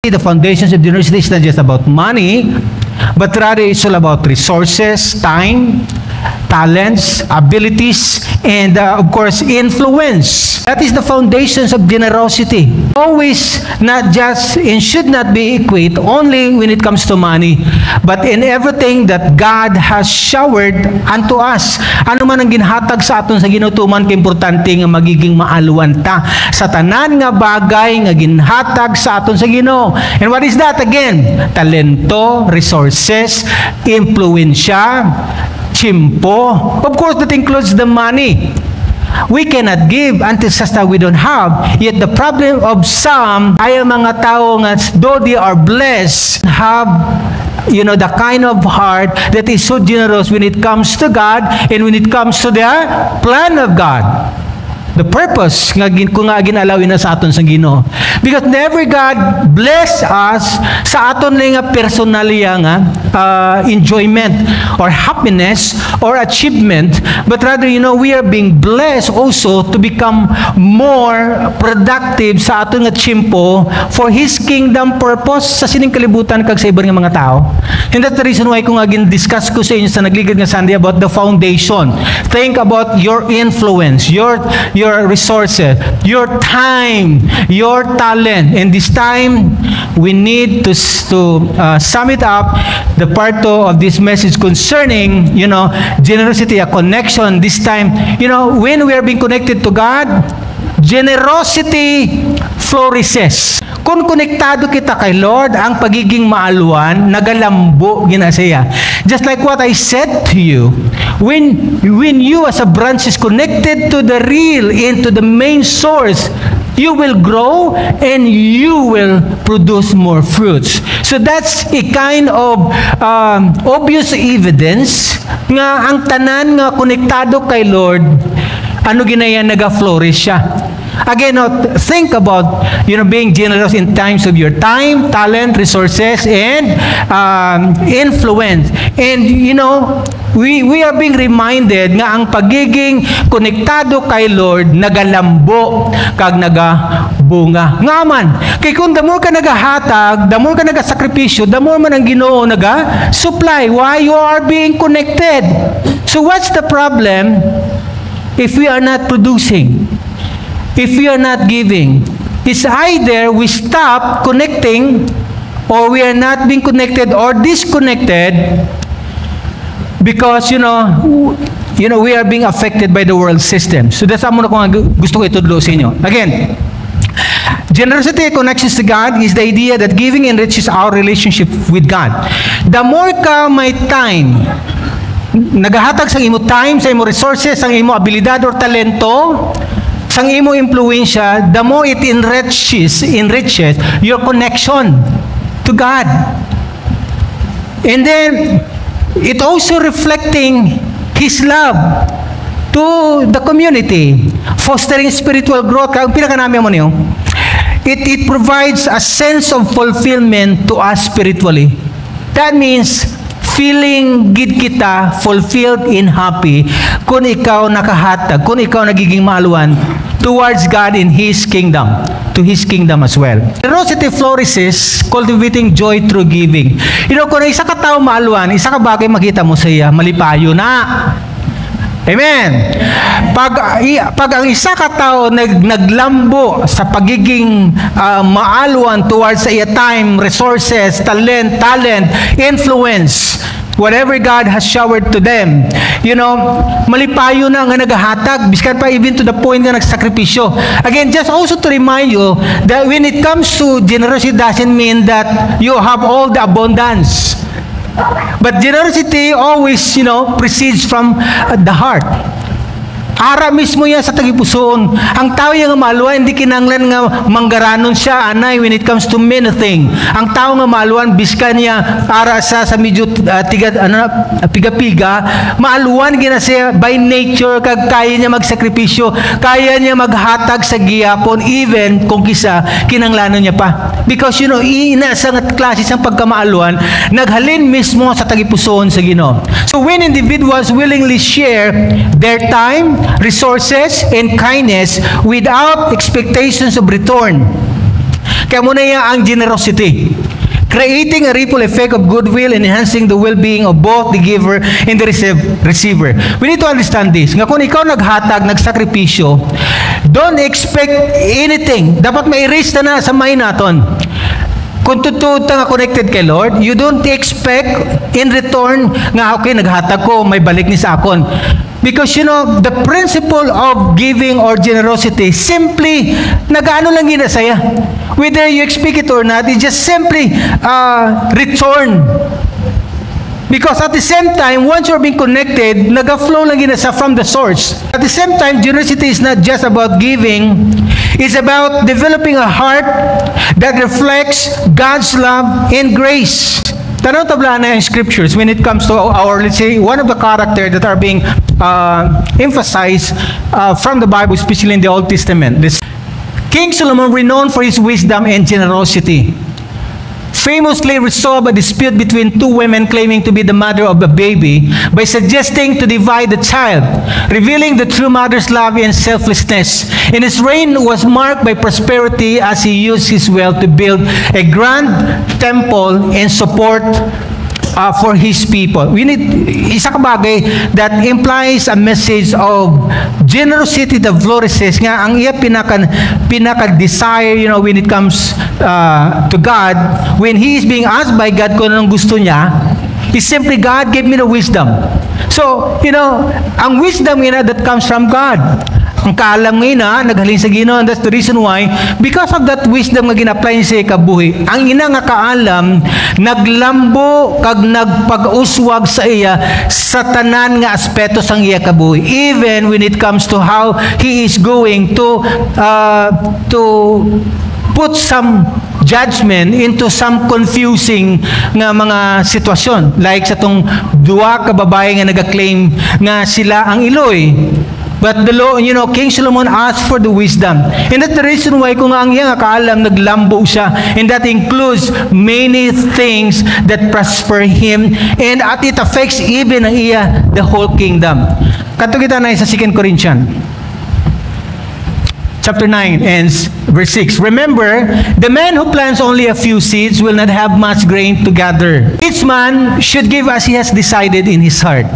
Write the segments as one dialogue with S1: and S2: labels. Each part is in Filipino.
S1: The foundations of generosity is not just about money, but rather it's all about resources, time, talents, abilities, and of course, influence. That is the foundations of generosity. Always not just and should not be equate only when it comes to money, but in everything that God has showered unto us. Ano man ang ginhatag sa aton sa ginutuman kay importante nga magiging maaluan ta sa tanan nga bagay nga ginhatag sa aton sa Ginoo. And what is that again? Talento, resources, impluwensya, chimpo. Of course, that includes the money. We cannot give until sasta we don't have. Yet the problem of some ay mga tao nga though they are blessed, have the kind of heart that is so generous when it comes to God and when it comes to the plan of God. The purpose nga ginalawin na sa aton sa Ginoo. Because never God bless us sa aton lang nga personalya nga enjoyment or happiness or achievement, but rather we are being blessed also to become more productive sa aton nga chimpo for His kingdom purpose sa sining kalibutan kag sa ibang nga mga tao. And that's the reason why kung discuss ko sa inyo sa nagligid nga Sunday about the foundation. Think about your influence, your resources, your time, your talent. And this time, we need to sum it up, the part of this message concerning, generosity, a connection. This time, when we are being connected to God, generosity flourishes. Kung konektado kita kay Lord, ang pagiging maaluan, nagalambo ginasaya. Just like what I said to you, when you as a branch is connected to the real and to the main source, you will grow and you will produce more fruits. So that's a kind of obvious evidence nga ang tanan nga konektado kay Lord, ano ginaya naga-flourish siya. Again, think about being generous in times of your time, talent, resources, and influence. And we are being reminded nga ang pagiging konektado kay Lord nagalambo kag nagabunga. Nga man, kay kung damo ka nagahatag, damo ka nagasakripisyo, damo man ang Ginoo naga-supply. Why? You are being connected. So what's the problem if we are not producing? If we are not giving? It's either we stop connecting or we are not being connected or disconnected because we are being affected by the world system. So that's amo na kung gusto ko itudlo sa inyo. Again, generosity connections to God is the idea that giving enriches our relationship with God. The more ka may time, nagahatag sa imo time, sa imo resources, sa imo abilidad or talento, sang imo impluwensya, the more it enriches your connection to God. And then, it also reflecting His love to the community, fostering spiritual growth. Kaya pinakanami mo niyo, it provides a sense of fulfillment to us spiritually. That means, feeling gid kita fulfilled and happy kung ikaw nakahatag, kung ikaw nagiging maaluan towards God in His kingdom, to His kingdom as well. Generosity flourishes, cultivating joy through giving. Kung isa ka tao maaluan, isa ka bagay makita mo sa iya, malipayo na. Amen. Pag ang isa ka tao naglambo sa pagiging maaluan towards sa iya time, resources, talent, influence, whatever God has showered to them, malipayo na nga nagahatag, biskan pa even to the point nga nagsakripisyo. Again, just also to remind you that when it comes to generosity doesn't mean that you have all the abundance. But generosity always, precedes from the heart. Ara mismo yan sa tagipusoon. Ang tao yung maaluan, hindi kinanglan nga manggaranon siya, anay, when it comes to many things. Ang tao nga maaluan, biskan niya, ara sa medyo piga-piga, maaluan gina siya by nature, kag kaya niya magsakripisyo, kaya niya maghatag sa giyapon, even kung kisa, kinanglanon niya pa. Because, ina sa klase sa pagkamaaluan, naghalin mismo sa tagipusoon sa Ginoo. So when individuals willingly share their time, resources, and kindness without expectations of return, Kaya muna yan ang generosity. Creating a ripple effect of goodwill and enhancing the well-being of both the giver and the receiver. We need to understand this. Nga kung ikaw naghatag, nagsakripisyo, don't expect anything. Dapat ma-erase na sa mind naton. Kung totoo nga connected kay Lord, you don't expect in return nga okay, naghatag ko, may balik ni sa akon. Because the principle of giving or generosity, simply, nag-ano lang ginasaya. Whether you expect it or not, it just simply return. Because at the same time, once you're being connected, nag-flow lang ginasa from the source. At the same time, generosity is not just about giving, it's about developing a heart that reflects God's love and grace. Tanaw tablaan na yung scriptures when it comes to our, let's say, one of the characters that are being emphasized from the Bible, especially in the Old Testament. King Solomon, renowned for his wisdom and generosity, famously resolved a dispute between two women claiming to be the mother of a baby by suggesting to divide the child, revealing the true mother's love and selflessness. And his reign was marked by prosperity as he used his wealth to build a grand temple and support for his people. We need isa ka bagay that implies a message of generosity that flourishes nga ang iya pinaka desire, when it comes to God, when he is being asked by God kung anong gusto niya, is simply, God gave me the wisdom. So, ang wisdom that comes from God. Ang kaalam ngayon naghalin sa Ginoo, and that's the reason why, because of that wisdom nga gina-apply niya sa kabuhi, ang ina nga kaalam naglambo kag nagpag-uswag sa iya sa tanan nga aspeto sang iya kabuhi, even when it comes to how he is going to put some judgment into some confusing nga mga sitwasyon, like sa tong duwa ka babae nga nag-claim nga sila ang iloy. But the law, King Solomon asked for the wisdom. And that's the reason why kung ang iyang kaalam, naglambo siya. And that includes many things that prosper him. And at it affects even ang iya, the whole kingdom. Kato kita na sa 2 Corinthians. Chapter 9 ends, verse 6. Remember, the man who plants only a few seeds will not have much grain to gather. Each man should give as he has decided in his heart.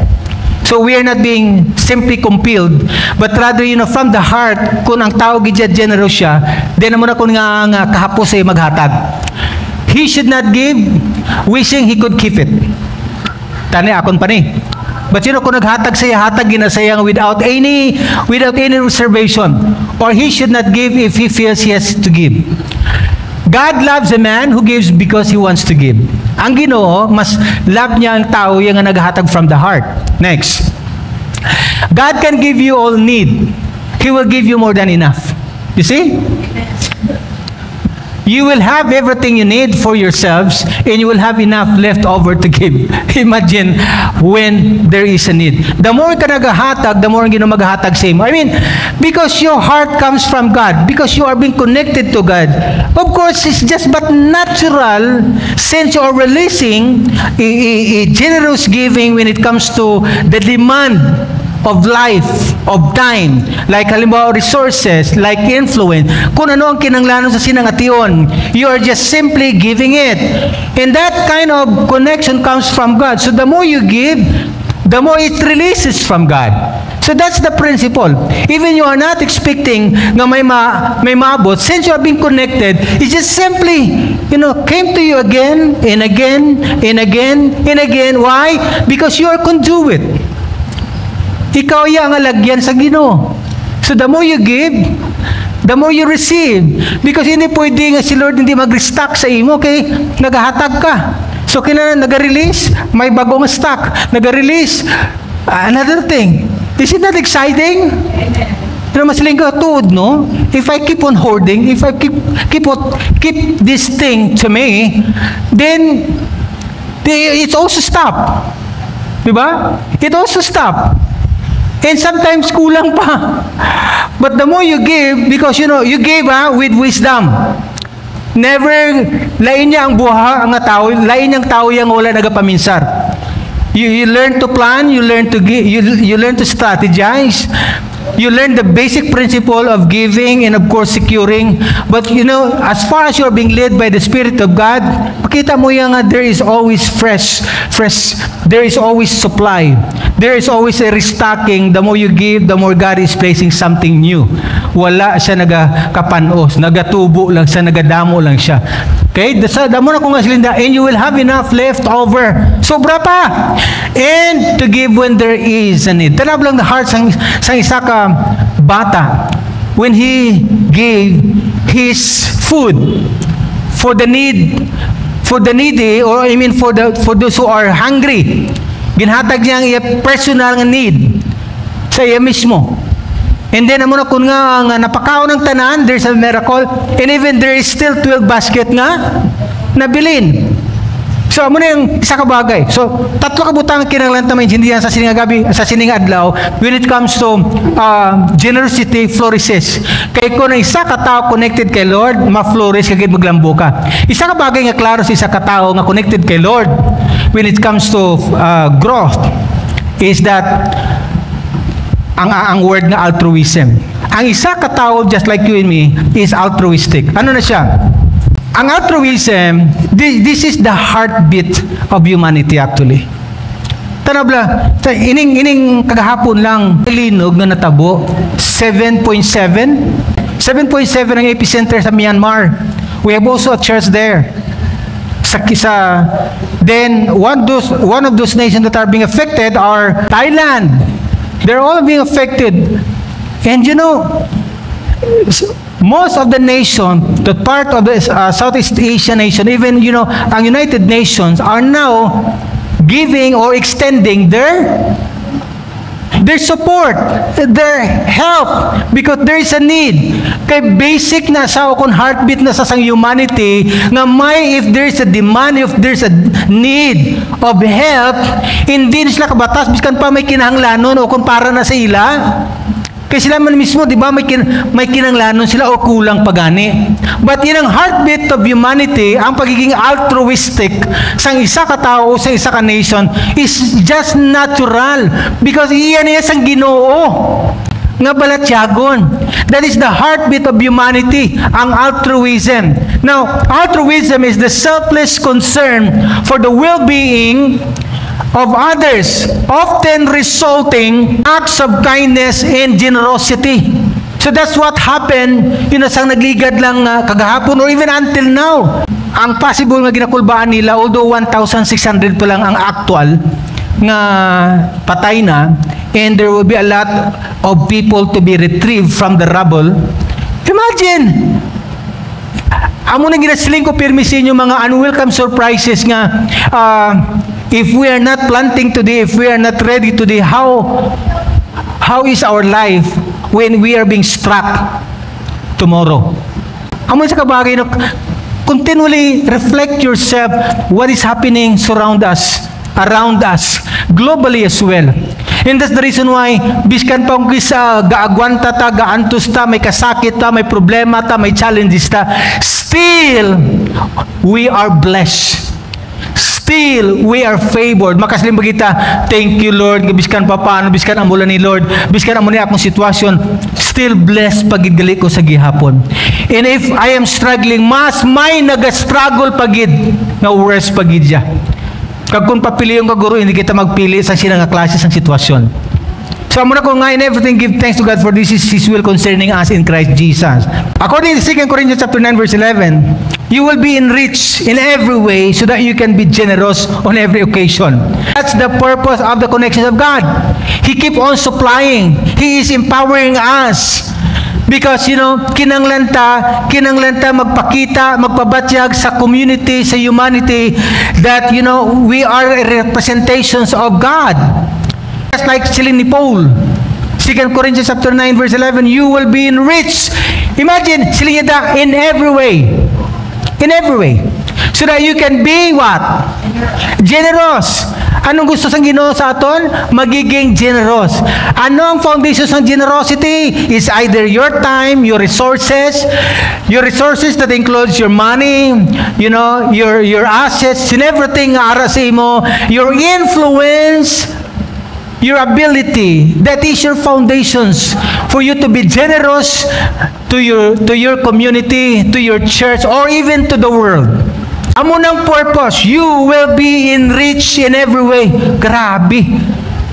S1: So we are not being simply compelled, but rather, from the heart, kung ang tao gidya generous siya, then mo na kung nga kahapos ay maghatag. He should not give, wishing he could keep it. Tani akon pa ni. But kung naghatag saya, hatag ginasayang without any reservation. Or he should not give if he feels he has to give. God loves a man who gives because he wants to give. Ang Ginoo, mas love niya ang tao yung naghatag from the heart. Next. God can give you all need. He will give you more than enough. You see? You will have everything you need for yourselves, and you will have enough left over to give. Imagine when there is a need. The more ka naghahatag, the more ang Ginoo maghahatag sa imo. Because your heart comes from God, because you are being connected to God. Of course, it's just but natural since you are releasing a generous giving when it comes to the demand of life, of time, like halimbawa resources, like influence, kung ano ang kinanglanon sa sinangation, you are just simply giving it. And that kind of connection comes from God. So the more you give, the more it releases from God. So that's the principle. Even you are not expecting na may maabot, since you are being connected, it just simply, came to you again, and again, and again, and again. Why? Because you are conduit. Ikaw ang alagyan sa Ginoo. So the more you give, the more you receive. Because hindi pwede nga si Lord hindi mag-restock sa imo kay naghahatag ka. So kailangan nag-release, may bagong stock. Nag-release, another thing. Is it not exciting? Pero mas linggo tuod, no? If I keep on hoarding, if I keep this thing to me, then it also stop. Diba? It also stop. And sometimes kulang pa. But the more you give, because you give with wisdom. Never, lain niya ang buha ang tao, lain niyang tao yang wala nagapaminsar. You learn to plan, you learn to give, you learn to strategize, You learn the basic principle of giving and of course securing. But you know, as far as you're being led by the Spirit of God, makita mo yan nga, there is always fresh, there is always supply. There is always a restocking. The more you give, the more God is placing something new. Wala siya nagakapanos, nagatubo lang siya, nagadamo lang siya. Okay? Damo na kung Linda, and you will have enough left over. Sobra pa! And to give when there is a need. Tanap lang the heart sang isa ka bata when he gave his food for the needy, or I mean for those who are hungry. Ginhatag niya ang iya personal nga need sa iya mismo. And then amo na kun nga napakaon ng tanan, there's a miracle, and even there is still 12 basket nga nabilin. So amo na yung isa ka bagay. So tatlo ka butang kinahanglan ta maintindihan sa sining gabi, sa sining adlaw when it comes to generosity flourishes. Kay kun isa ka tao connected kay Lord, ma-flourish kagid maglambo ka. Isa ka bagay nga klaro sa isa ka tao nga connected kay Lord when it comes to growth is that ang word na altruism. Ang isa ka tao just like you and me is altruistic. Ano na siya? Ang altruism, this is the heartbeat of humanity actually. Tanabla, ining kagahapon lang linog na natabo, 7.7 ang epicenter sa Myanmar. We have also a church there. Then one of those nations that are being affected are Thailand. They're all being affected. And you know, most of the nation, that part of the Southeast Asian nation, even, you know, ang United Nations are now giving or extending their support, their help, because there is a need. Kay basic na sa akong heartbeat na sa sang humanity, nga if there is a demand, if there is a need of help, hindi sila kabatas, biskan pa may kinahanglanon o kung para na sa ila. Kasi sila man mismo, di ba, may kinanglanon sila o kulang pagani. But in ang heartbeat of humanity, ang pagiging altruistic sang isa ka tao o sa isa ka nation is just natural. Because iyan niya sang Ginoo nga balatyagon. That is the heartbeat of humanity, ang altruism. Now, altruism is the selfless concern for the well-being of others, often resulting acts of kindness and generosity. So that's what happened, sang nagligad lang kagahapon or even until now. Ang possible nga ginakulbaan nila, although 1,600 pa lang ang actual nga patay na, and there will be a lot of people to be retrieved from the rubble. Imagine! Amo na ginasiling ko permisin yung mga unwelcome surprises nga if we are not planting today, if we are not ready today, how is our life when we are being struck tomorrow? Amo sa kabagay na continually reflect yourself what is happening around us, globally as well. And that's the reason why, biskan pa kung kisa gaagwanta ta, gaantos ta, may kasakit ta, may problema ta, may challenges ta, still, we are blessed. Still, we are favored. Makaslim ba kita, thank you Lord, biskan pa paano, biskan amulan ni Lord, biskan amulan ni akong sitwasyon, still blessed pagid gali ko sa gihapon. And if I am struggling, mas may nag-struggle pagid, na worse pagid siya. Kag kung papili yung kaguro, hindi kita magpili sa sila nga klase sang sitwasyon. So muna ko nga in everything, give thanks to God for this is His will concerning us in Christ Jesus. According to 2 Corinthians chapter 9 verse 11, you will be enriched in every way so that you can be generous on every occasion. That's the purpose of the connections of God. He keep on supplying. He is empowering us. Because, kinanglan ta magpakita, magpabatyag sa community, sa humanity, that, we are representations of God. Just like silin ni Paul. 2 Corinthians chapter 9 verse 11, you will be enriched. Imagine, silin niya in every way. In every way. So that you can be what? Generous. Anong gusto sang Ginoo sa aton? Magiging generous. Ano ang foundation ng generosity? Is either your time, your resources that includes your money, your assets, and everything ara sa imo, your influence, your ability. That is your foundations for you to be generous to your community, to your church, or even to the world. Amo ng purpose, you will be enriched in every way. Grabe.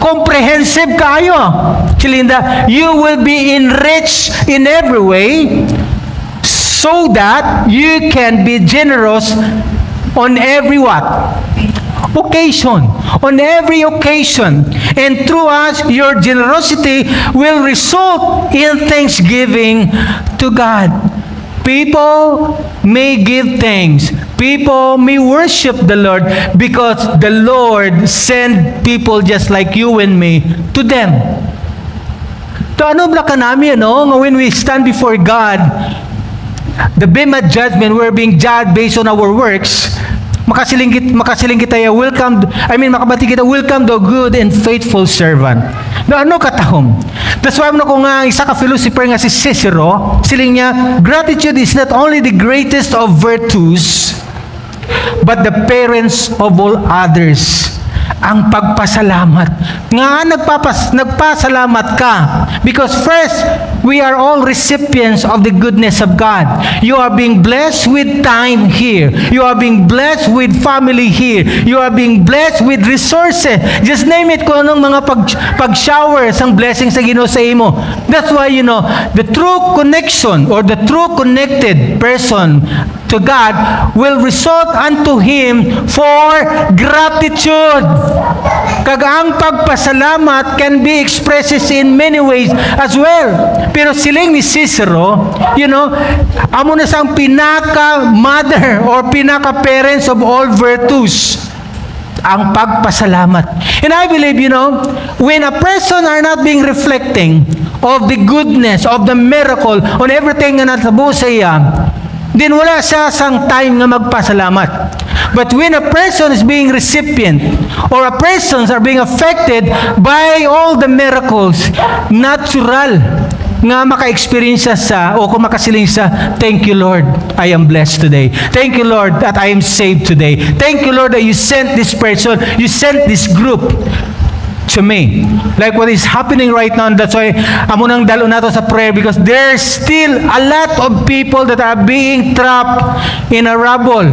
S1: Comprehensive kayo. Chilinda, you will be enriched in every way so that you can be generous on every what? Occasion. On every occasion. And through us, your generosity will result in thanksgiving to God. People may give thanks. People may worship the Lord because the Lord sent people just like you and me to them. To ano ba ka namin, when we stand before God, the Bema judgment, we're being judged based on our works. Makasilingkit tayo, makabati kita, welcome the good and faithful servant. Na ano katahom? That's why ko nga isa ka philosopher nga si Cicero, siling niya, gratitude is not only the greatest of virtues, but the parents of all others. Ang pagpasalamat. Nga nagpasalamat ka. Because first, we are all recipients of the goodness of God. You are being blessed with time here. You are being blessed with family here. You are being blessed with resources. Just name it kung anong mga pag-shower sang blessings sa Ginoo sa imo. That's why, the true connection or the true connected person to God will result unto Him for gratitude. Kag ang pagpasalamat can be expressed in many ways as well. Pero siling ni Cicero, amo na sang pinaka-mother or pinaka-parents of all virtues, ang pagpasalamat. And I believe, when a person are not being reflecting of the goodness, of the miracle, on everything na natabo sa iya, din wala siya sang time nga magpasalamat. But when a person is being recipient or a persons are being affected by all the miracles, natural nga maka-experience sa o kung makasiling sa, thank you Lord, I am blessed today. Thank you Lord that I am saved today. Thank you Lord that you sent this person, you sent this group to me. Like what is happening right now. That's why amo nang dalo nato sa prayer, because there's still a lot of people that are being trapped in a rubble.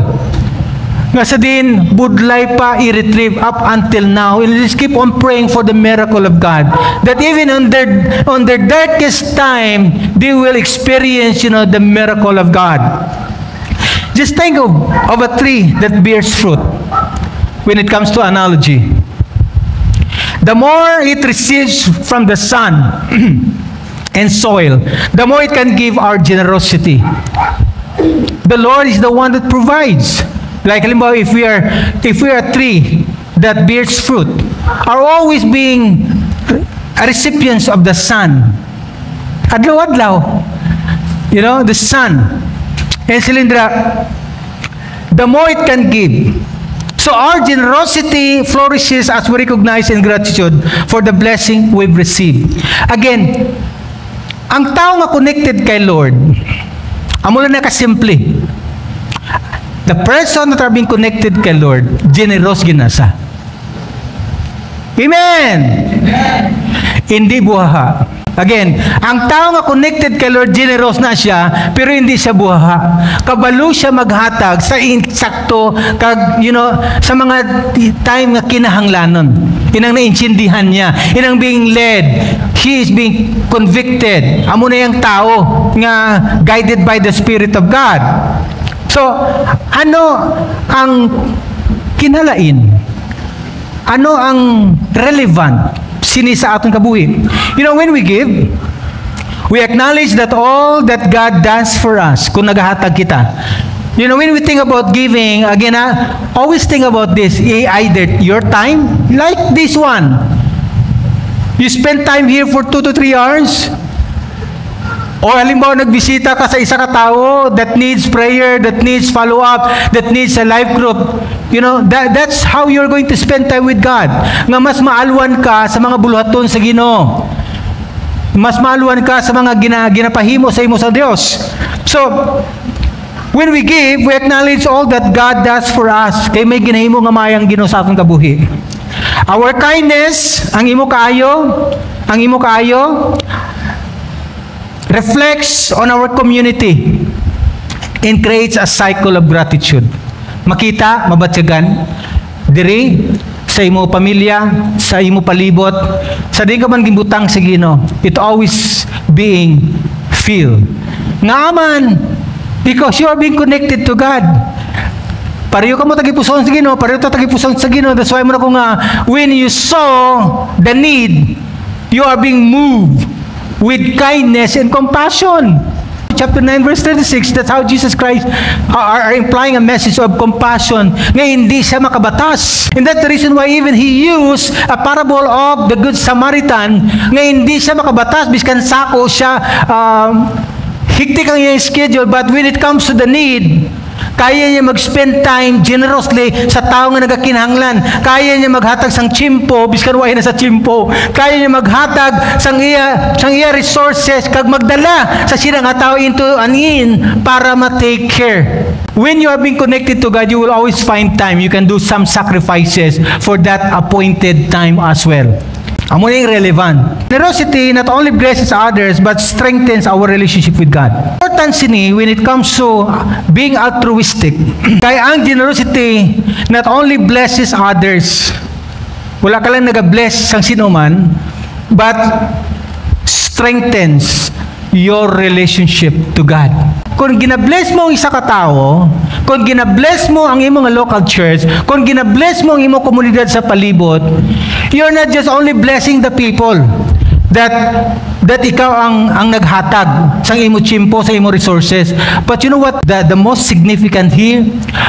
S1: Nga sa din, budlay pa i-retrieve up until now. And just keep on praying for the miracle of God. That even on their darkest time, they will experience, the miracle of God. Just think of a tree that bears fruit when it comes to analogy. The more it receives from the sun and soil, the more it can give our generosity. The Lord is the one that provides. Like halimbawa, if we are a tree that bears fruit, are always being recipients of the sun. Adlaw-adlaw. The sun. And silindra, the more it can give. So our generosity flourishes as we recognize in gratitude for the blessing we've received. Again, ang tao nga connected kay Lord, amo na kasimple. The person that are being connected kay Lord, generous ginasa. Amen! Amen! Hindi buhaha. Again, ang tao nga connected kay Lord, generous na siya, pero hindi siya buhaha. Kabalo siya maghatag sa insakto, sa mga time nga kinahanglanon. Inang naintindihan niya. Inang being led. He is being convicted. Amo na yung tao nga guided by the Spirit of God. So, ano ang kinalain? Ano ang relevant sini sa atong kabuhi? When we give, we acknowledge that all that God does for us, kung naghahatag kita. When we think about giving, again, always think about this. Either your time, like this one. You spend time here for 2 to 3 hours, o halimbawa nagbisita ka sa isa ka tao that needs prayer, that needs follow-up, that needs a life group. That's how you're going to spend time with God. Nga mas maalwan ka sa mga buluhaton sa Ginoo. Mas maalwan ka sa mga ginapahimo sa imo sa Dios. So, when we give, we acknowledge all that God does for us. Kay may ginahimo nga mayang Ginoo sa akong kabuhi. Our kindness, ang imo kaayo, reflects on our community and creates a cycle of gratitude. Makita, mabatyagan, diri, sa imo pamilya, sa imo palibot, sa di ka man gimbutang sa Ginoo, it always being filled. Nga because you are being connected to God. Pareho ka mo tagipuson sa Ginoo, pareho ta tagipuson sa Ginoo. That's why mo na ko nga, when you saw the need, you are being moved with kindness and compassion. Chapter 9 verse 36, that's how Jesus Christ are implying a message of compassion nga hindi siya makabatas. And that's the reason why even He used a parable of the Good Samaritan nga hindi siya makabatas, biskan sako siya, hiktik ang iyang schedule, but when it comes to the need, kaya niya mag-spend time generously sa tao nga nagakinahanglan. Kaya niya maghatag sang chimpo, biskan way na sa chimpo. Kaya niya maghatag sang iya resources kag magdala sa sila nga tao into an inn para ma-take care. When you are being connected to God, you will always find time. You can do some sacrifices for that appointed time as well. Amo na yung relevant. Generosity not only blesses others but strengthens our relationship with God. Importance ni when it comes to being altruistic. Kaya ang generosity not only blesses others. Wala ka lang nag-bless sang sino man, but strengthens your relationship to God. Kung ginabless mo ang isa ka tao, kung ginabless mo ang imong local church, kung ginabless mo ang imong komunidad sa palibot, you're not just only blessing the people that ikaw ang naghatag sa imo chimpo, sa imo resources. But you know what? The most significant here,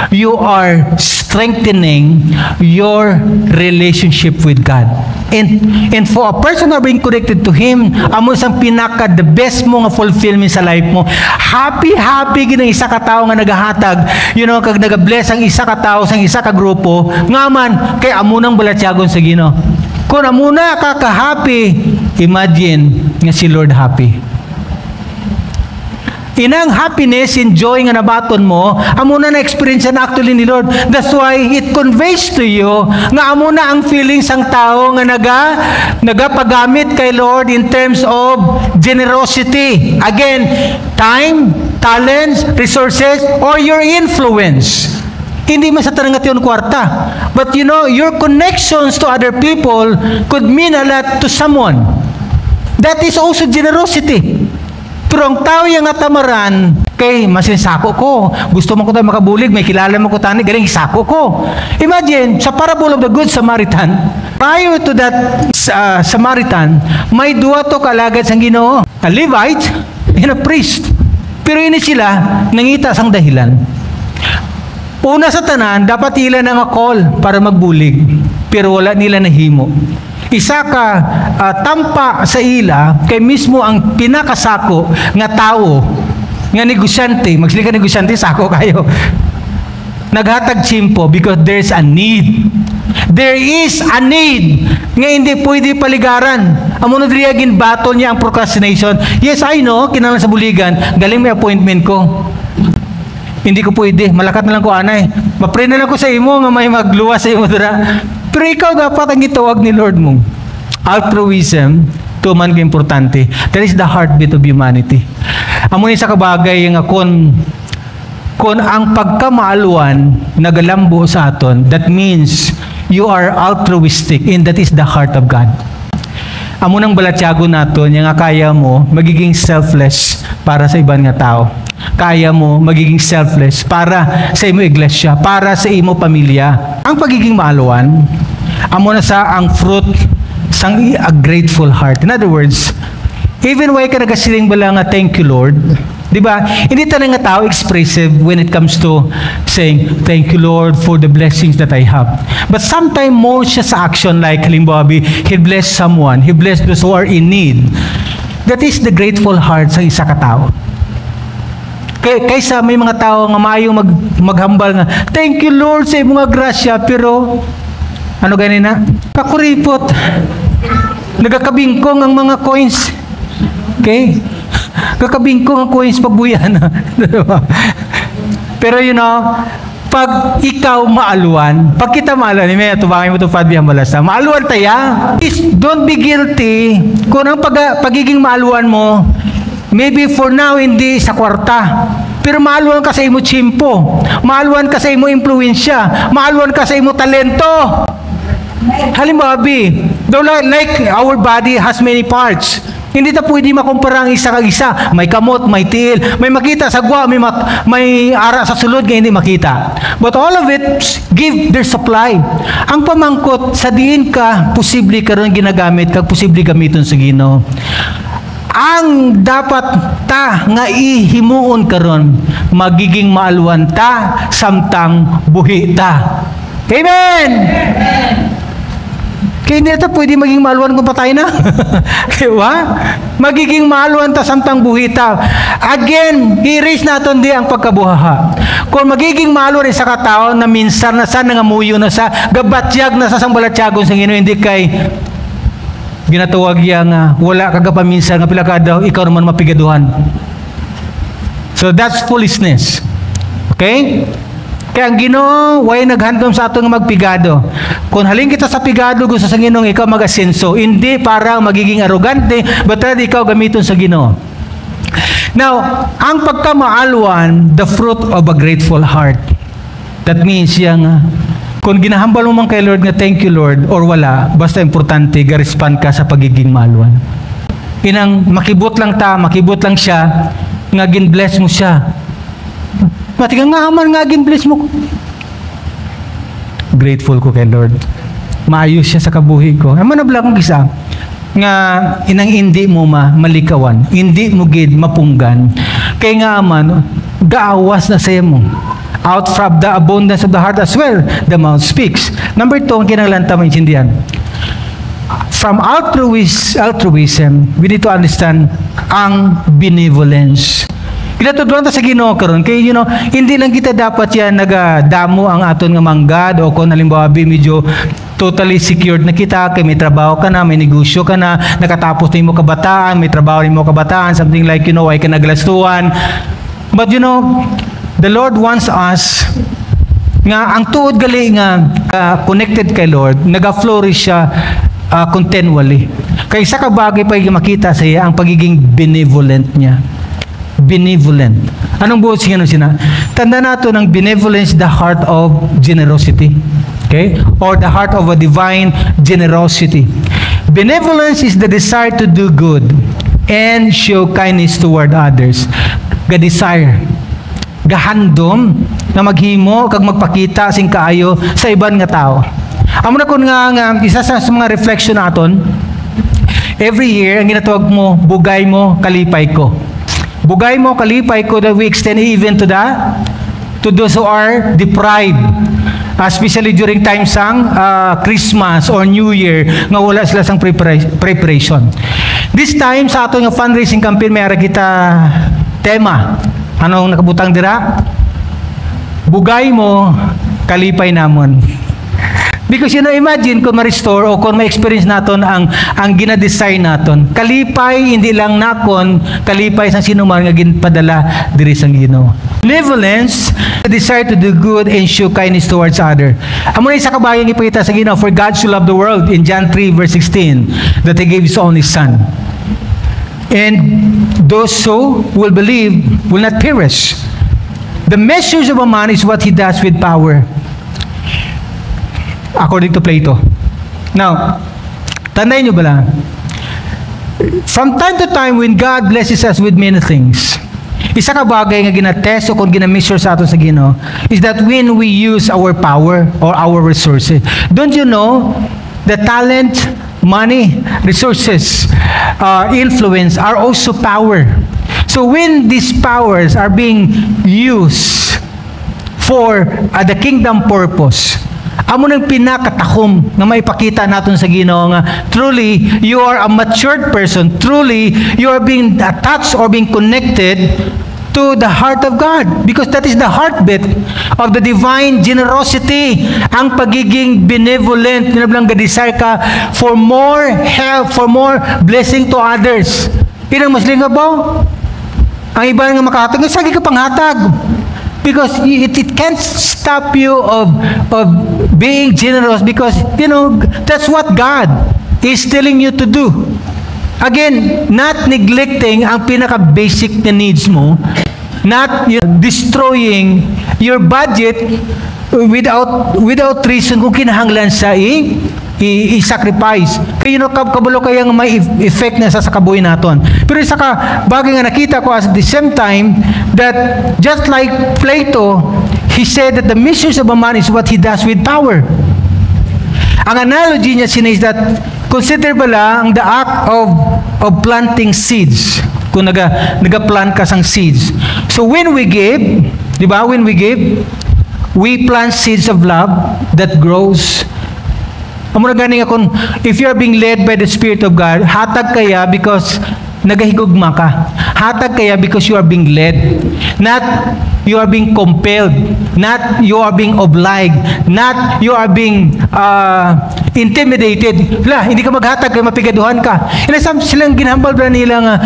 S1: you are strengthening your relationship with God. And for a person na being connected to Him, amo isang pinaka the best mo nga fulfillment sa life mo. Happy ginang isa ka tao nga nagahatag, kag nagabless ang isa ka tao sa isa ka grupo, nga man kay amo nang balatyagon sa Ginoo. Kung amo na ka-happy, imagine nga si Lord happy. Inang happiness, joy nga nabaton mo, amo na na-experience na actually ni Lord. That's why it conveys to you nga amo na ang feelings ang tao nga nagapagamit kay Lord in terms of generosity. Again, time, talents, resources, or your influence. Hindi man sa tarangat yun kwarta. But your connections to other people could mean a lot to someone. That is also generosity. Pero ang tao yung atamaran, kay masinsako ko, gusto mo ko tayo makabulig, may kilala mo ko tani, galing isako ko. Imagine, sa parable of the Good Samaritan, prior to that Samaritan, may duwa to kalagad sang Ginoo, a Levite and a priest. Pero ini sila, nangita sang dahilan. Una sa tanan, dapat ila nga call para magbulig, pero wala nila nahimo. Isa ka tampa sa ila kay mismo ang pinakasako nga tao nga negosyante, magsilika negosyante, sako kayo, naghatag chimpo because there's a need. There is a need nga hindi pwede paligaran. Amo na diriya ginbatol niya ang procrastination. Yes, I know, kinahanglan sa buligan, galing may appointment ko. Hindi ko pwede, malakat na lang ko anay. Mapray na lang ko sa imo nga may magluwas sa imo dira. Pero ikaw dapat ang itawag ni Lord mo. Altruism, tuman ka importante. That is the heartbeat of humanity. Amo ni sa kabagay nga kung ang pagkamaaluan nagalambo sa aton, that means you are altruistic and that is the heart of God. Amo nang balatyago naton nga kaya mo magiging selfless para sa ibang nga tao. Kaya mo magiging selfless para sa imo iglesia, para sa imo pamilya. Ang pagiging maaluan, amo na sa ang fruit sang a grateful heart. In other words, even way ka nagasiling bala nga thank you Lord, di ba? Hindi tayo nga tao expressive when it comes to saying thank you Lord for the blessings that I have. But sometimes more siya sa action, like halimbawa, He bless someone, He bless those who are in need. That is the grateful heart sa isa ka tao. Kaysa may mga tao nga maayong maghambal nga, thank you Lord sa mga grasya, pero ano ganina? Kakuripot. Nagakabingkong ang mga coins. Okay? Kakabingkong ang coins pagbuyan. Pero pag ikaw maaluan, pag kita maaluan, may tubangin mo ito, Fadbihan Balasa, maaluan taya, please don't be guilty kung ang pagiging maaluan mo, maybe for now, hindi sa kwarta. Pero maaluan ka sa imo tsimpo. Maaluan ka sa imo impluensya. Maaluan ka sa imo talento. Halimbawa, like our body has many parts. Hindi ta pwede makumpara ang isa kag isa. May kamot, may tiil, may makita sa gwa, may ara sa sulod nga hindi makita. But all of it give their supply. Ang pamangkot sa diin ka posible karon ginagamit kag posible gamiton sa Ginoo. Ang dapat ta nga ihimuon karon magiging maaluan ta samtang buhi ta. Amen. Kaya hindi ito pwede maging maaluan kung patay na. Diba? Magiging maaluan ta samtang buhi ta. Again, i-raise natin di ang pagkabuhaha. Kung magiging maaluan sa katao na minsan na sa nangamuyo na sa gabatyag na sa sambalatyagon sa Ginoo, hindi kay ginatuwag yang wala kagapaminsan nga pila ka daw ikaw naman mapigaduhan. So that's foolishness. Okay? Kaya ang Ginoo way naghandom sa ato nga magpigado. Kung halin kita sa pigado, gusto sa Ginoo ikaw mag-asenso, hindi para magiging arrogante, but rather ikaw gamiton sa Ginoo. Now, ang pagkamaaluan, the fruit of a grateful heart. That means yang kung ginahambal mo man kay Lord nga thank you Lord or wala, basta importante ga-respond ka sa pagiging maaluan. Inang makibot lang siya nga gin-bless mo siya. Matigang nga man nga gin-bless mo. Grateful ko kay Lord. Maayos siya sa kabuhi ko. Naman na kong isa nga inang hindi mo malikawan, hindi mo gid mapunggan. Kay nga man gaawas na sa mo. Out from the abundance of the heart as well, the mouth speaks. Number 2, ang kinahanglan ta maintindihan. From altruism, we need to understand ang benevolence. Kinatudluan ta sa Ginoo karon kay hindi lang kita dapat yan nagadamo ang aton nga manggad o kung halimbawa medyo totally secured na kita kay may trabaho ka na, may negosyo ka na, nakatapos na imo kabataan, may trabaho imo kabataan, something like ay ka naglastuan. But the Lord wants us nga ang tuod gali nga connected kay Lord, naga-flourish siya continually. Kay isa ka bagay pa makita sa iya ang pagiging benevolent niya. Benevolent. Anong buot siya sina? Tanda nato ng benevolence, the heart of generosity. Okay? Or the heart of a divine generosity. Benevolence is the desire to do good and show kindness toward others. Ga-desire. Gahandom na maghimo kag magpakita sing kaayo sa iban nga tao. Amo na kun nga isa sa mga reflection naton, every year ang ginatawag mo, bugay mo, kalipay ko. Bugay mo, kalipay ko, that we extend even to those who are deprived. Especially during time sang Christmas or New Year, nga wala sila sang preparation. This time, sa ato nga fundraising campaign, may kita tema. Anong nakabutang dira? Bugay mo, kalipay namon. Because imagine kung ma-restore o kung ma-experience naton ang gina-design naton. Kalipay, hindi lang nakon, kalipay sa sino man nga ginpadala diri sang Ginoo. Benevolence, the desire to do good and show kindness towards other. Amo na isa ka bagay ipakita sa Ginoo, for God so loved the world in John 3 verse 16 that He gave His only Son. And those who will believe will not perish. The measures of a man is what he does with power, according to Plato. Now, tandaan nyo ba lang? From time to time, when God blesses us with many things, isa ka bagay nga ginatest o kung ginamisure sa ato sa Ginoo is that when we use our power or our resources, don't you know, the talent, money, resources, influence are also power. So when these powers are being used for the kingdom purpose, amo nang pinakatakom nga maipakita naton sa Ginoo nga truly you are a matured person, truly you are being attached or being connected to the heart of God, because that is the heartbeat of the divine generosity. Ang pagiging benevolent, binablang ga-desire ka for more help, for more blessing to others. Inang maslingabaw ang iba nga makahatag, sagi ka panghatag. Because it can't stop you of being generous, because, that's what God is telling you to do. Again, not neglecting ang pinaka-basic na needs mo, not destroying your budget without reason kung kinahanglan sa i-sacrifice. Kaya kabalo kayang may effect na sa kabuhay naton. Pero isa ka bagay nga nakita ko at the same time that just like Plato, he said that the misuse of a man is what he does with power. Ang analogy niya is that consider bala ang the act of planting seeds. Kung naga-plant ka sang seeds. So when we give, di ba? When we give, we plant seeds of love that grows. Amo na gani nga kung if you are being led by the Spirit of God, hatag kaya because nagahigugma ka. Hatag kaya because you are being led. Not you are being compelled. Not you are being obliged. Not you are being intimidated. Hindi ka maghatag kaya mapigaduhan ka. Silang ginhambal ba nila nga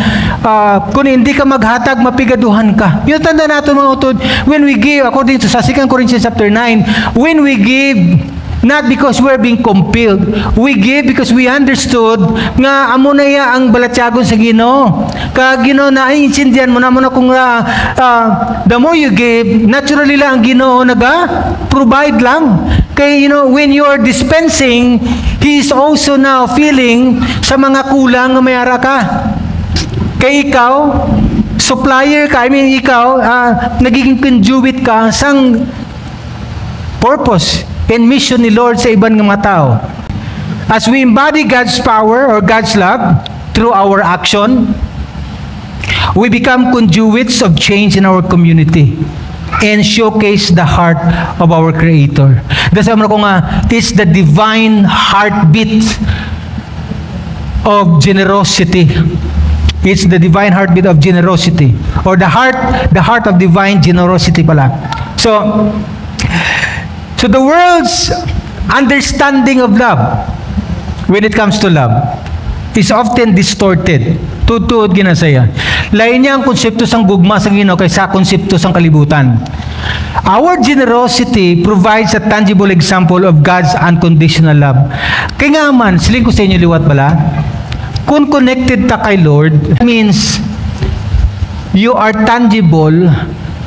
S1: kung hindi ka maghatag mapigaduhan ka. Yung tanda natin mga utod, when we give, according to sa 2 Corinthians chapter 9, when we give, not because we're being compelled. We give because we understood nga amo na ya ang balatyagon sa Ginoo. Ka Ginoo na intindihan mo na kung the more you give, naturally lang ang Ginoo provide lang. Kay when you are dispensing, He is also now feeling sa mga kulang nga mayara ka. Kay ikaw, supplier ka, ikaw nagiging conduit ka sang purpose and mission ni Lord sa ibang mga tao. As we embody God's power or God's love through our action, we become conduits of change in our community and showcase the heart of our Creator. Dasama ko nga, it's the divine heartbeat of generosity. It's the divine heartbeat of generosity, or the heart of divine generosity pala. So the world's understanding of love, when it comes to love, is often distorted. Tutuod ginasaya. Lain niya ang konsepto sang gugma sang Ginoo kaysa konsepto sang kalibutan. Our generosity provides a tangible example of God's unconditional love. Kaya nga man, siling ko sa inyo liwat bala, kung connected ta kay Lord, means you are tangible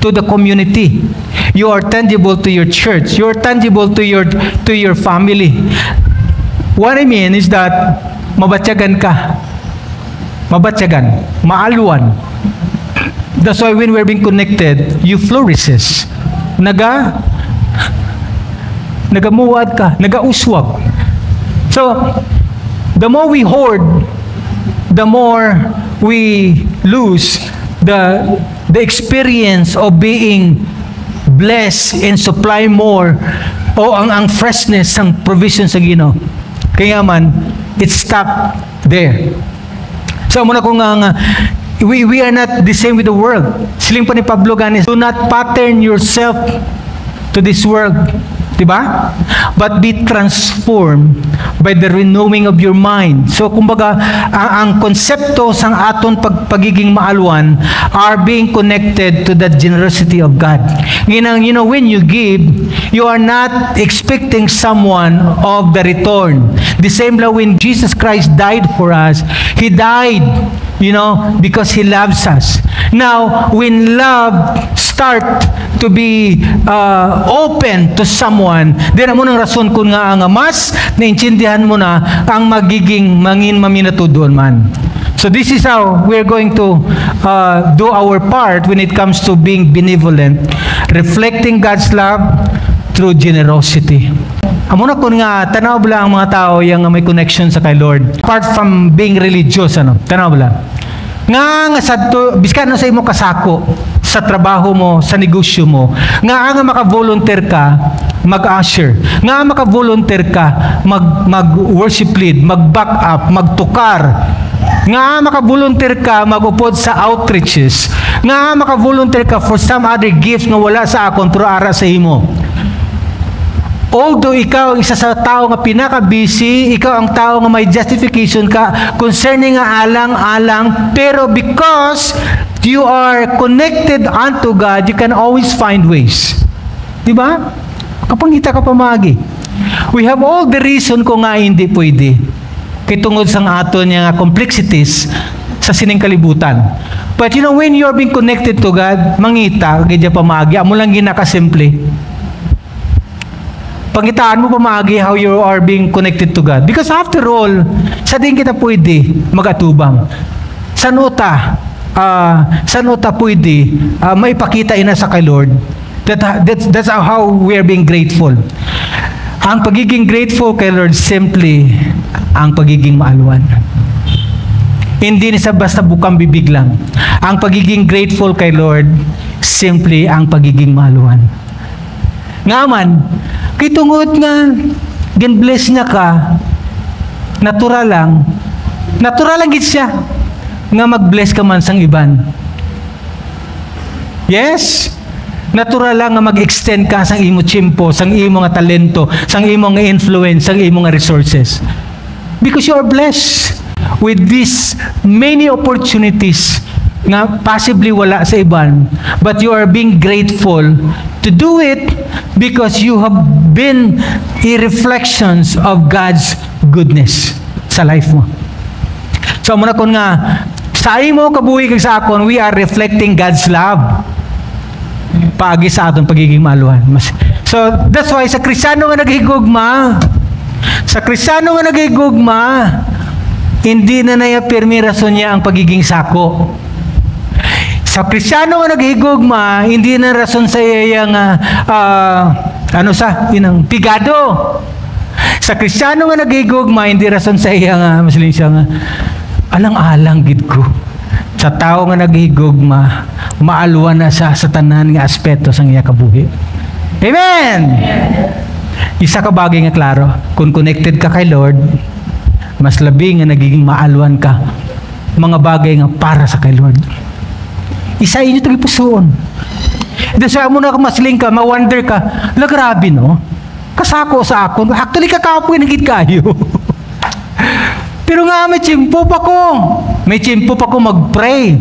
S1: to the community. You are tangible to your church. You are tangible to your family. What I mean is that mabatyagan ka. Mabatyagan. Maaluan. That's why when we're being connected, you flourishes. Nagamuwad ka. Nagauswag. So, the more we hoard, the more we lose the experience of being bless and supply more o ang freshness ng provision sa Ginoo. Kaya man, it stopped there. So muna kung we are not the same with the world. Siling pa ni Pablo ganis, do not pattern yourself to this world. Diba? But be transformed by the renewing of your mind. So, kumbaga, ang konsepto sang aton pagiging maaluan are being connected to the generosity of God. When you give, you are not expecting someone of the return. The same like when Jesus Christ died for us, He died, because He loves us. Now, when love start to be open to someone, then amo nang rason kun nga mas naintindihan mo na ang magiging maminatudon man. So this is how we're going to do our part when it comes to being benevolent, reflecting God's love through generosity. Amo na kun nga tanaw bala ang mga tao yang may connection sa kay Lord. Apart from being religious, tanaw bala. Nga sadto biskan sa imo kasako sa trabaho mo, sa negosyo mo, nga maka-volunteer ka mag-usher, nga maka-volunteer ka mag-worship lead, mag-back up, magtukar, nga maka-volunteer ka mag-upod sa outreaches, nga maka-volunteer ka for some other gifts nga wala sa akon pero ara sa imo. Although ikaw isa sa tao nga pinaka-busy, ikaw ang tao nga may justification ka concerning nga alang-alang, pero because you are connected unto God, you can always find ways. Di ba? Kapag kita ka pamagi. We have all the reason kung nga hindi pwede. Kay tungod sang aton nga complexities sa sining kalibutan. But you know, when you are being connected to God, mangita, kaya pamagi, amo lang ginakasimple. Pangitaan mo pamagi how you are being connected to God. Because after all, sa din kita pwede mag-atubang. San uta pwede maipakita ina sa kay Lord. That's how we are being grateful. Ang pagiging grateful kay Lord, simply ang pagiging maaluan. Hindi ni sa basta bukang bibig lang. Ang pagiging grateful kay Lord, simply ang pagiging maaluan. Ngaman, kay tungod nga, gin-bless niya ka, natural lang gid siya, nga mag-bless ka man sang iban. Yes? Natural lang nga mag-extend ka sang imo tiyempo, sang imo nga talento, sang imo nga influence, sang imo nga resources. Because you are blessed with these many opportunities nga possibly wala sa iban, but you are being grateful to do it because you have been reflections of God's goodness sa life mo. So muna kun nga sa imo kabuhi kag sa akon, we are reflecting God's love paagi sa aton pagiging maaluhan. So that's why sa Kristiyano nga naghigugma, hindi na pirmi rason niya ang pagiging sako. Sa Kristiyano nga naghigugma, hindi na rason sa iya nga pigado. Sa Kristiyano nga naghigugma, hindi rason sa iya nga siya nga alang-alang gid ko. Sa tao nga naghigugma, maaluan na sa tanan nga aspeto sang iya kabuhi. Amen. Isa ka bagay nga klaro, kung connected ka kay Lord, mas labi nga nagiging maaluan ka mga bagay nga para sa kay Lord. Isa inyo tagi pusoon. Dahil sa mo na masling ka, ma-wonder ka, la grabe no? Kasako sa akon. Actually, kakapoy na gid kayo. Pero nga, may tsimpo pa ko mag-pray.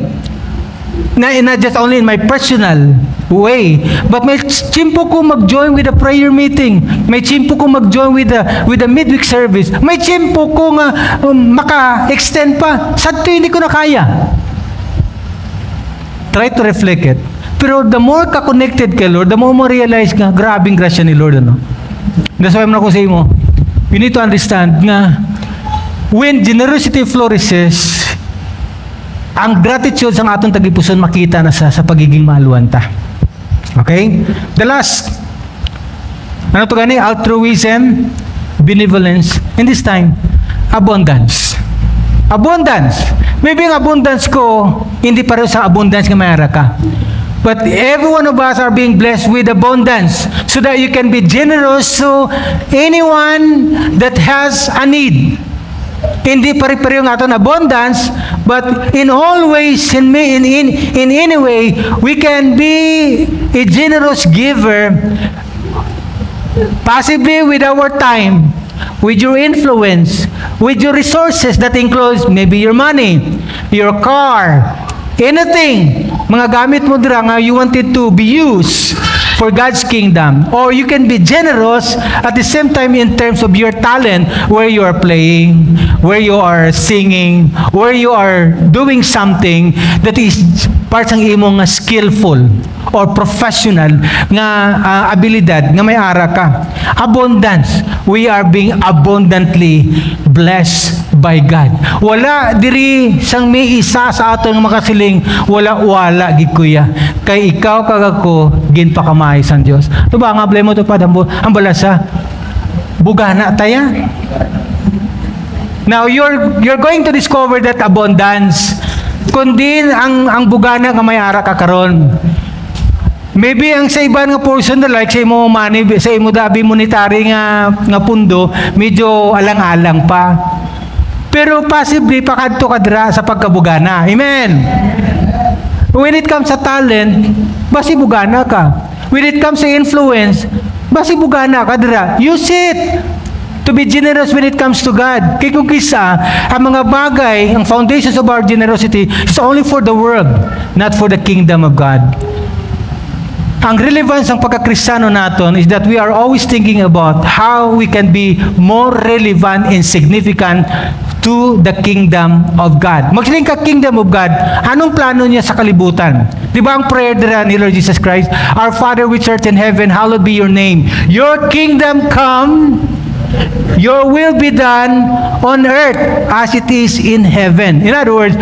S1: Not just only in my personal way, but may tsimpo ko mag-join with a prayer meeting. May tsimpo ko mag-join with the midweek service. May tsimpo ko nga maka-extend pa. Sadto hindi ko na kaya. Try to reflect it. Pero the more ka connected kay Lord, the more mo realize nga, grabing grasya ni Lord, ano? That's why I'm na ko sa imo, you need to understand nga, when generosity flourishes, ang gratitude sa atong tagipuson makita na sa pagiging maaluan ta. Okay? The last, ano to gani? Altruism, benevolence, and this time, abundance. Abundance. Maybe ang abundance ko, hindi pareho sa abundance nga mayara ka. But every one of us are being blessed with abundance so that you can be generous to anyone that has a need. Hindi pare-pareho ng aton abundance, but in all ways, in any way, we can be a generous giver, possibly with our time, with your influence, with your resources that includes maybe your money, your car, anything, mga gamit mo dira nga you wanted to be used for God's kingdom. Or you can be generous at the same time in terms of your talent, where you are playing, where you are singing, where you are doing something that is part ng imong skillful or professional nga abilidad nga may ara ka. Abundance. We are being abundantly blessed by God. Wala diri sang may isa sa aton nga makasiling wala gid kuya. Kay ikaw kag ako ginpakamay sang Dios. To ba nga blemo to pa ang balasa. Bugana taya. Now you're going to discover that abundance kundi ang bugana nga may ara ka karon. Maybe ang sa iban nga portion na like sa imo money, sa imo dabi monetary nga pundo, medyo alang-alang pa. Pero possibly pakadto ka dira sa pagkabugana. Amen. When it comes sa talent, basi bugana ka. When it comes sa influence, basi bugana ka dira. Use it. To be generous when it comes to God. Kaya kung kisa, ang mga bagay, ang foundations of our generosity is only for the world, not for the kingdom of God. Ang relevance ng pagkakristyano natin is that we are always thinking about how we can be more relevant and significant to the kingdom of God. Magsiling ka kingdom of God, anong plano niya sa kalibutan? Di ba ang prayer ni Lord Jesus Christ? Our Father which art in heaven, hallowed be your name. Your kingdom come, your will be done on earth as it is in heaven. In other words,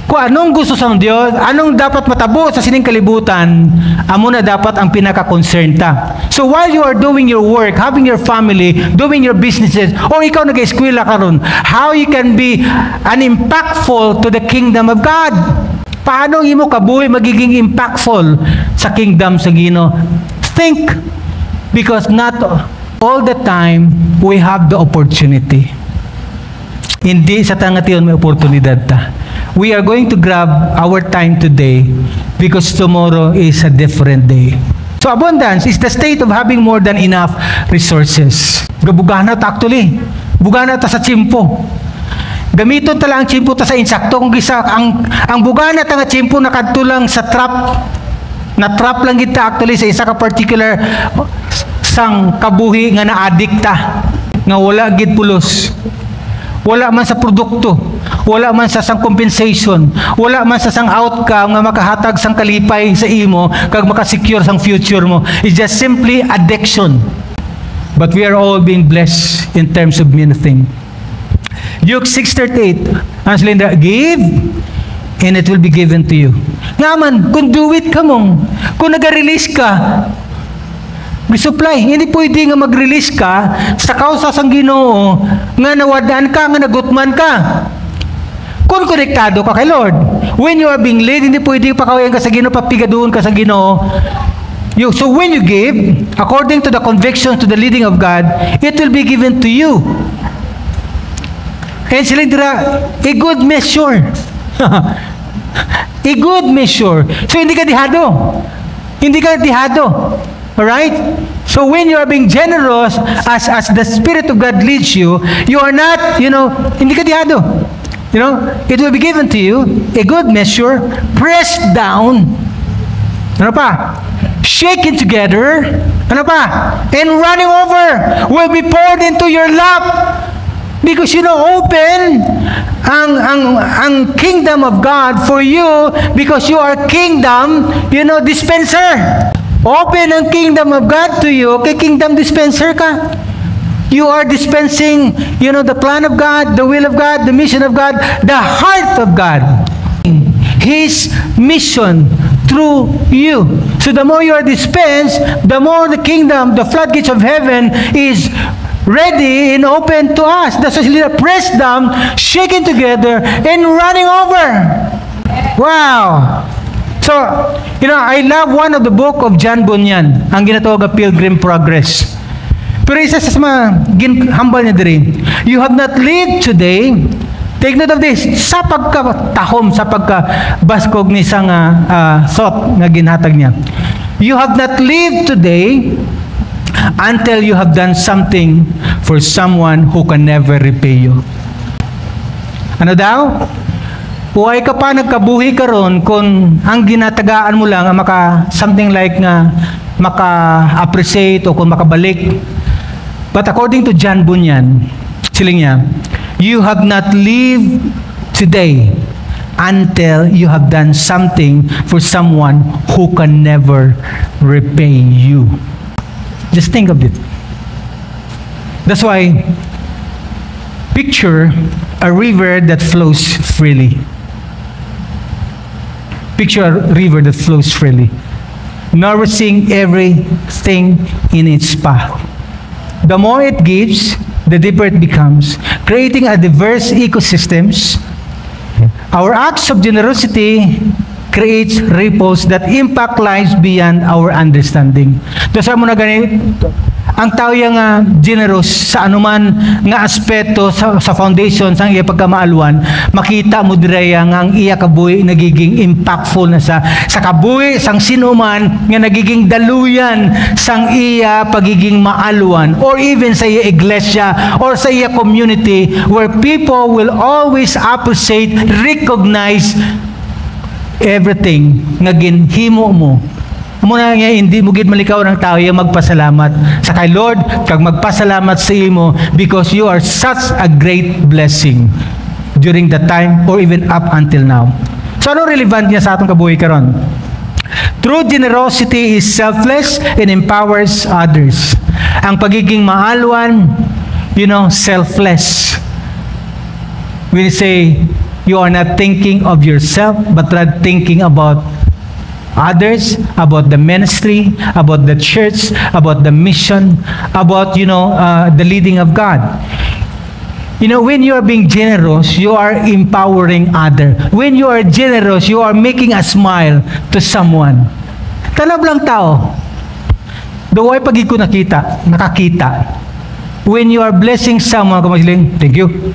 S1: kung anong gusto sa Diyos, anong dapat matabo sa sining kalibutan, amo na dapat ang pinaka-concern ta. So while you are doing your work, having your family, doing your businesses, o ikaw nag-eskwela ka ron, how you can be an impactful to the kingdom of God? Paano imo kabuhi magiging impactful sa kingdom sa Ginoo? Think, because not all the time we have the opportunity. Hindi sa tangation may oportunidad ta. We are going to grab our time today because tomorrow is a different day. So abundance is the state of having more than enough resources. Gabugana ta actually. Bugana ta sa tsimpo. Gamiton ta lang ang tsimpo ta sa insakto kung gisa ang bugana ta nga tsimpo nakadto lang sa trap. Na trap lang kita actually sa isa ka particular sang kabuhi nga na-addict ta nga wala gid pulos. Wala man sa produkto, wala man sa sang compensation, wala man sa sang outcome nga makahatag sang kalipay sa imo kag makasecure sang future mo. It's just simply addiction. But we are all being blessed in terms of many things. Luke 6:38, ang Linda, give and it will be given to you. Ngaman, kung do it ka mong, kung nag-release ka, supply. Hindi pwede nga mag-release ka sa kausa sang Ginoo nga nawadaan ka, nga nagutman ka. Kung konektado ka kay Lord, when you are being led, hindi pwede pakawayan ka sa Ginoo, papigaduhon ka sa Ginoo. So when you give, according to the conviction, to the leading of God, it will be given to you. And sila dira, a good measure. A good measure. So hindi ka dihado. Hindi ka dihado. Alright? So when you are being generous as the Spirit of God leads you, you are not, hindi ka dihado. It will be given to you, a good measure, pressed down, ano pa? Shaken together, ano pa? And running over will be poured into your lap. Because open ang kingdom of God for you because you are kingdom, dispenser. Open ang kingdom of God to you, kay kingdom dispenser ka. You are dispensing, the plan of God, the will of God, the mission of God, the heart of God. His mission through you. So the more you are dispensed, the more the kingdom, the floodgates of heaven is ready and open to us. That's why pressed down, shaken together, and running over. Wow! So, I love one of the book of John Bunyan, ang ginatawag na Pilgrim Progress. Pero isa sa mga ginhambal niya diri, you have not lived today, take note of this, sa pagkatahom, sa pagkabaskog ni isang thought na ginhatag niya. You have not lived today until you have done something for someone who can never repay you. Ano daw? Huwag ka pa nagkabuhi karon kung ang ginatagaan mo lang something like nga maka-appreciate o kung makabalik. But according to John Bunyan, siling niya, you have not lived today until you have done something for someone who can never repay you. Just think of it. That's why picture a river that flows freely. Picture a river that flows freely, nourishing everything in its path. The more it gives, the deeper it becomes, creating a diverse ecosystems. Our acts of generosity creates ripples that impact lives beyond our understanding. Dosa mo na ganito, ang tao nga generous sa anuman nga aspeto sa foundation sang iya pagkamaaluan, makita mo direya nga ang iya kabuhi nagiging impactful na sa kabuhi sang sinuman nga nagiging daluyan sang iya pagiging maaluan, or even sa iya iglesia or sa iya community, where people will always appreciate, recognize everything nga ginhimo mo. Muna nga hindi mo gid malikaw ng tao yung magpasalamat sa kay Lord kag magpasalamat sa imo, because you are such a great blessing during the time or even up until now. So ano relevant niya sa atong kabuhi karon? True generosity is selfless and empowers others. Ang pagiging maaluan, selfless. We say you are not thinking of yourself, but rather thinking about others, about the ministry, about the church, about the mission, about the leading of God. When you are being generous, you are empowering others. When you are generous, you are making a smile to someone. Talab lang tao. Duway pag ko nakakita. When you are blessing someone, kumasiling, thank you.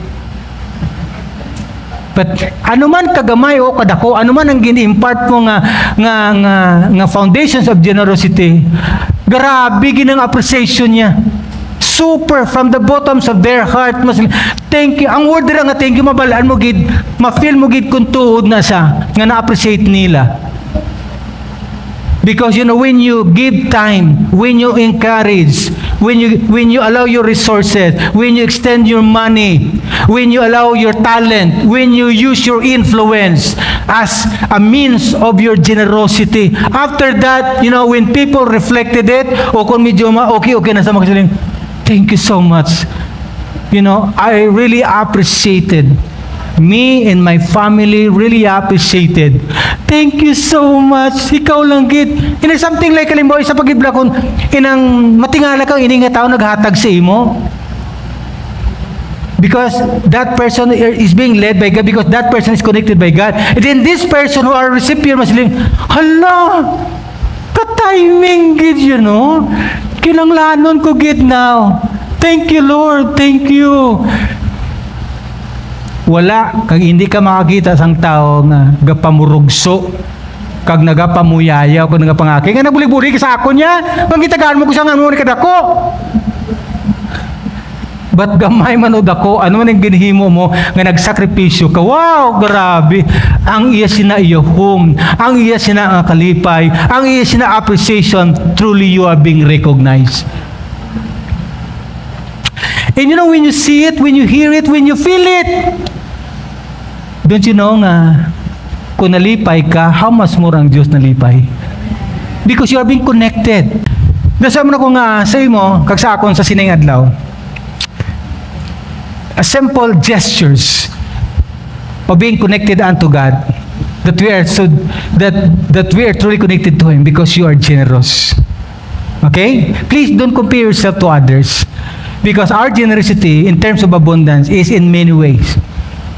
S1: But anuman kagamay o kadako, anuman ang gini-impart mo nga foundations of generosity, grabe ginang appreciation niya. Super, from the bottoms of their heart, thank you. Ang word nga thank you, mabalaan mo gid, ma-feel mo gid kung tuod na sa nga na-appreciate nila. Because when you give time, when you encourage, when you allow your resources, when you extend your money, when you allow your talent, when you use your influence as a means of your generosity, after that, when people reflected it, o kung medyo okay na sa mga kasiling, thank you so much. I really appreciated. Me and my family really appreciated. Thank you so much. Ikaw lang gid. Something like kalimbawa sa pagibla kon inang matingala kang ini nga tao naghatag sa imo. Because that person is being led by God, because that person is connected by God. And then this person who are recipient masiling, hala, ka-timing gid, kinanglanon ko gid now. Thank you, Lord. Thank you. Wala, kag hindi ka makakita sang tao nga gapamurugso, kag nagapamuyayaw, kag nagapangaki, nga nabuli-buli ka sa ako niya, pangitagaan mo ko sa nga mo ni kadako. But gamay man o dako, ano man ang ginhimo mo, nga nagsakripisyo ka, wow, grabe, ang iya sinaiyahom, ang iya sina kalipay, ang iya sina appreciation, truly you are being recognized. And when you see it, when you hear it, when you feel it, don't you know nga, kung nalipay ka, how much more ang Diyos nalipay? Because you are being connected. Nasama na ko nga sa imo, kag sa akon sa sining adlaw, a simple gestures of being connected unto God, that we are truly connected to Him because you are generous. Okay? Please don't compare yourself to others. Because our generosity in terms of abundance is in many ways.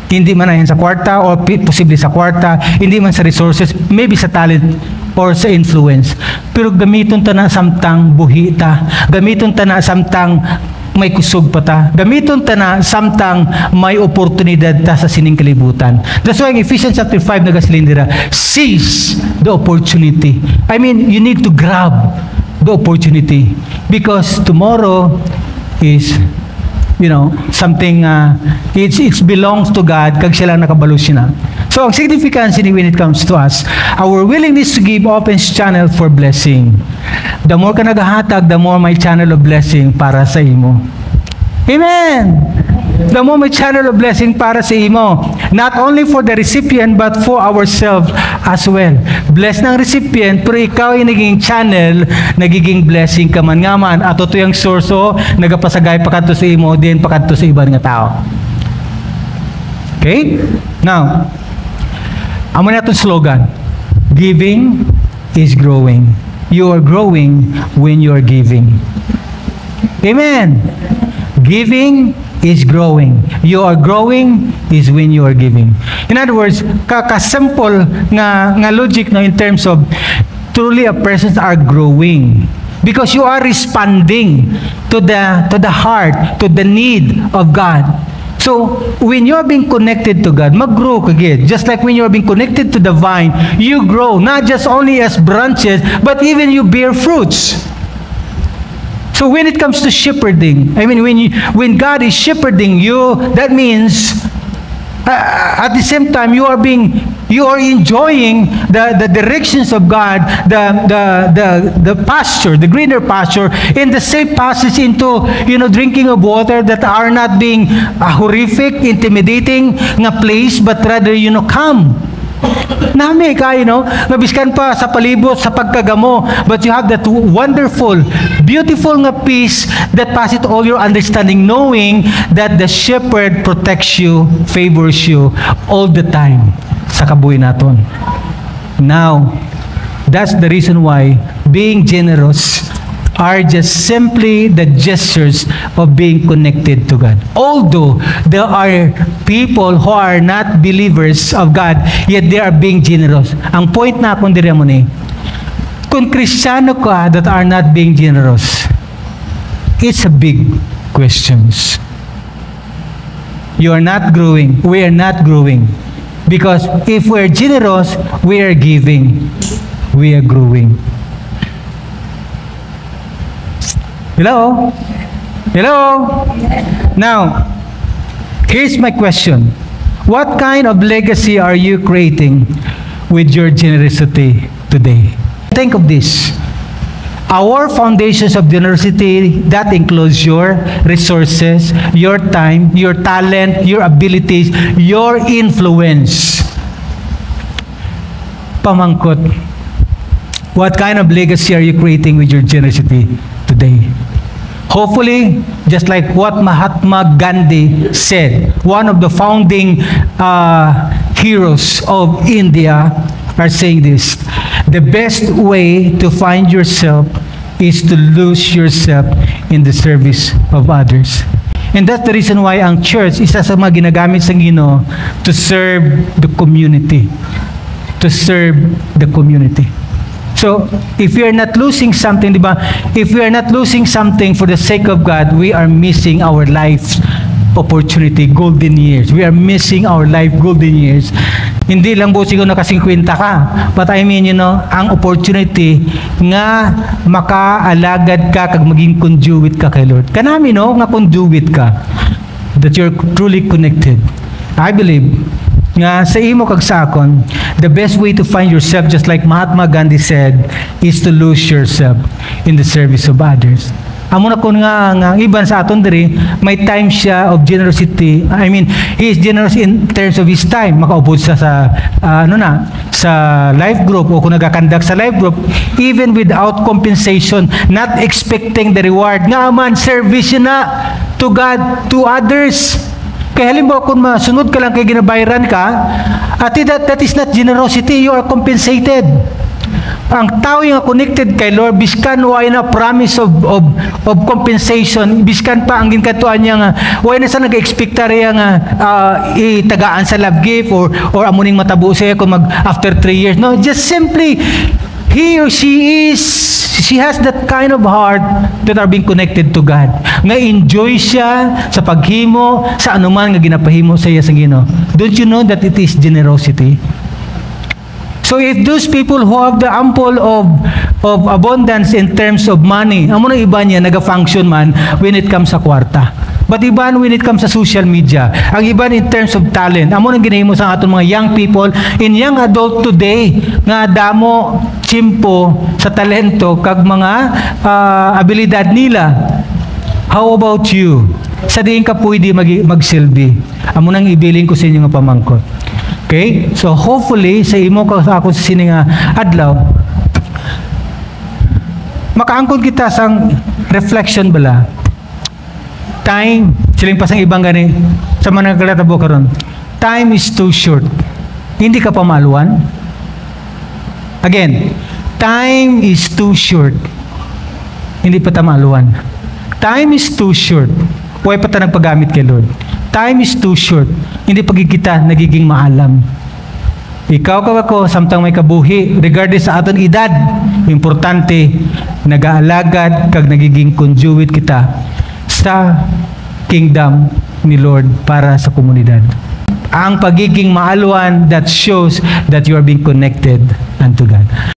S1: Hindi man yan sa kwarta or posible sa kwarta, hindi man sa resources, maybe sa talent or sa influence. Pero gamiton ta na samtang buhi ta, gamiton ta na samtang may kusog pa ta, gamiton ta na samtang may oportunidad ta sa sining kalibutan. That's why in Ephesians chapter 5 nagasilindira, seize the opportunity. I mean, you need to grab the opportunity because tomorrow is something it belongs to God kag sila nakabalo siya. So ang significance when it comes to us, our willingness to give opens channel for blessing. The more ka nagahatag, the more may channel of blessing para sa imo. Amen. The more may channel of blessing para sa imo, not only for the recipient but for ourselves as well. Bless ng recipient, pero ikaw ay naging channel, nagiging blessing ka man nga man, at ito yung source nagapasagay pakanto sa imo, din pakanto sa ibang nga tao. Okay? Now, amo na itong slogan, giving is growing. You are growing when you are giving. Amen. Giving is growing. You are growing is when you are giving. In other words, kaka-simple nga logic in terms of truly a persons are growing Because you are responding to the heart, to the need of God. So, when you are being connected to God, mag-grow ka agad. Just like when you are being connected to the vine, you grow, not just only as branches, but even you bear fruits. So, when it comes to shepherding, I mean, when God is shepherding you, that means, at the same time, you are enjoying the directions of God, the pasture, the greener pasture, in the safe passage into, drinking of water that are not being horrific, intimidating nga place, but rather, calm. Nami ka, nabiskan pa sa palibot, sa pagkagamo, but you have that wonderful, beautiful nga peace that passes all your understanding, knowing that the shepherd protects you, favors you all the time sa kabuhi naton. Now, that's the reason why being generous are just simply the gestures of being connected to God. Although there are people who are not believers of God, yet they are being generous. Ang point na akong dire mo ni, kung Kristiyano ka that are not being generous, it's a big questions. You are not growing. We are not growing. Because if we are generous, we are giving. We are growing. Hello? Hello? Now, here's my question. What kind of legacy are you creating with your generosity today? Think of this. Our foundations of generosity, that includes your resources, your time, your talent, your abilities, your influence. Pamangkot. What kind of legacy are you creating with your generosity today? Hopefully, just like what Mahatma Gandhi said, one of the founding heroes of India are saying this: the best way to find yourself is to lose yourself in the service of others. And that's the reason why ang church, isa sa mga ginagamit sa Ginoo to serve the community. To serve the community. So, if we are not losing something, di ba? If we are not losing something for the sake of God, we are missing our life's opportunity, golden years. We are missing our life golden years. Hindi lang po siguro naka-50 ka, but I mean, ang opportunity nga makaalagad ka kag maging conduit ka kay Lord. Kanami, nga conduit ka, that you're truly connected. I believe nga sa imo kag sa akon, the best way to find yourself, just like Mahatma Gandhi said, is to lose yourself in the service of others. Amo na kun nga iban sa aton diri, may time siya of generosity. I mean, he is generous in terms of his time. Makaubod sa sa life group o kung nagakandak sa life group, even without compensation, not expecting the reward. Nga man, service na to God, to others. Kaya halimbawa kung masunod ka lang kay ginabayaran ka, at that is not generosity, you are compensated. Ang tao yung connected kay Lord, biskan why na promise of compensation, biskan pa ang ginkatuan niya nga, why na sa nag-expecta rin nga itagaan sa love gift or amuning matabo siya kung after 3 years. No, just simply, he or she has that kind of heart that are being connected to God. Nga enjoy siya sa paghimo, sa anuman nga ginapahimo sa iya sa Ginoo. Don't you know that it is generosity? So if those people who have the ample of abundance in terms of money, amo na iba niya naga-function man when it comes sa kwarta. But iban when it comes sa social media. Ang iban in terms of talent. Amo nang ginahimo sa aton mga young people in young adult today nga damo chimpo sa talento kag mga abilidad nila. How about you? Sa diin ka pwede magsilbi. Amo nang ibilin ko sa inyo nga pamangkot. Okay? So hopefully sa imo ka ako sa sini nga adlaw makaangkon kita sang reflection bala. Time, siling pasang ibang gani sa mga nagkalatabo karon. Time is too short. Hindi ka pamaluan. Again, time is too short. Hindi pa tamaluan. Time is too short. Huwag pa ta nagpagamit kay Lord. Time is too short. Hindi pagigita nagiging maalam. Ikaw ka ako, samtang may kabuhi, regardless sa aton edad, importante, nag-aalagad, kag nagiging conduit kita sa kingdom ni Lord para sa komunidad. Ang pagiging maalwan, that shows that you are being connected unto God.